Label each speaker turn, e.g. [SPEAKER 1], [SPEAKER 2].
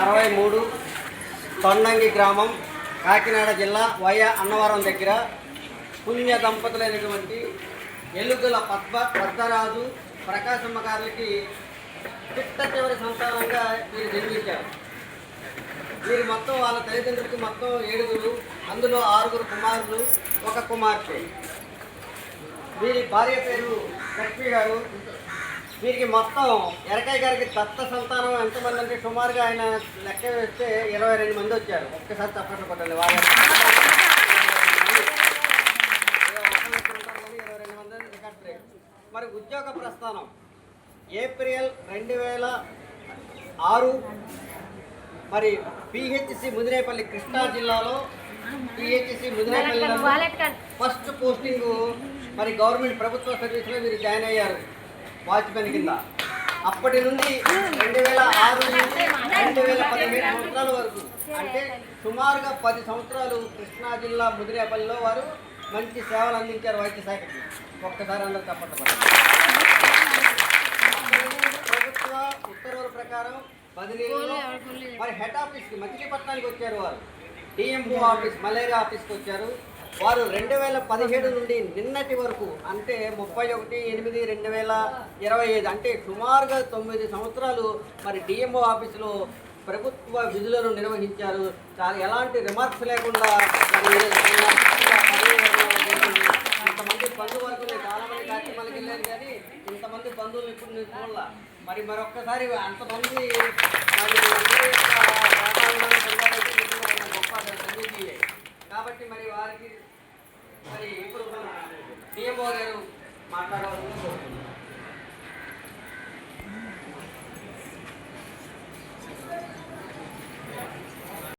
[SPEAKER 1] 63 తొండంగి గ్రామం కాకినాడ జిల్లా వయ అన్నవరం దగ్గర పుణ్య దంపతులైనటువంటి ఎలుగుల పద్మరాజు ప్రకాశమ్మ గారికి చిట్ట చివరి సంతానంగా వీరు జన్మించారు. వీరి మొత్తం వాళ్ళ తల్లిదండ్రులకి మొత్తం 7, అందులో 6 కుమారులు, 1 కుమార్తె. వీరి భార్య పేరు లక్ష్మి గారు. వీరికి మొత్తం ఎరకయ్య గారికి దత్త సంతానం ఎంతమంది అంటే సుమారుగా ఆయన లెక్క వేస్తే 22 మంది వచ్చారు. ఒక్కసారి తప్పట్లు కొట్టండి. వారి 22 మంది రికార్డ్ బ్రేక్. మరి ఉద్యోగ ప్రస్థానం ఏప్రిల్ 2006 మరి పిహెచ్సి ముదినేపల్లి కృష్ణా జిల్లాలో పిహెచ్సి ముదినేపల్లిలో ఫస్ట్ పోస్టింగ్ మరి గవర్నమెంట్ ప్రభుత్వ సర్వీస్లో వీరు జాయిన్ అయ్యారు వాచ్మెన్ కింద. అప్పటి నుండి 2006 నుంచి 2017 సంవత్సరాల వరకు అంటే సుమారుగా 10 సంవత్సరాలు కృష్ణా జిల్లా ముదినేపల్లిలో వారు మంచి సేవలు అందించారు వైద్య శాఖకి. ఒక్కసారి అందరూ తప్పట్టు. ప్రభుత్వ ఉత్తర్వుల ప్రకారం బదిలీలో మరి హెడ్ ఆఫీస్కి మచిలీపట్నానికి వచ్చారు. వారు డిఎంఓ ఆఫీస్ మలేరియా ఆఫీస్కి వచ్చారు. వారు 2017 నుండి నిన్నటి వరకు అంటే 31/8/2025 అంటే సుమారుగా 9 సంవత్సరాలు మరి డిఎంఓ ఆఫీసులో ప్రభుత్వ విధులను నిర్వహించారు. చాలా ఎలాంటి రిమార్క్స్ లేకుండా ఇంతమంది బంధువర్గం చాలామంది కార్యక్రమాలకు వెళ్ళారు, కానీ ఇంతమంది బంధువులు ఇప్పుడు చూడాల. మరి మరొక్కసారి అంతమంది మరి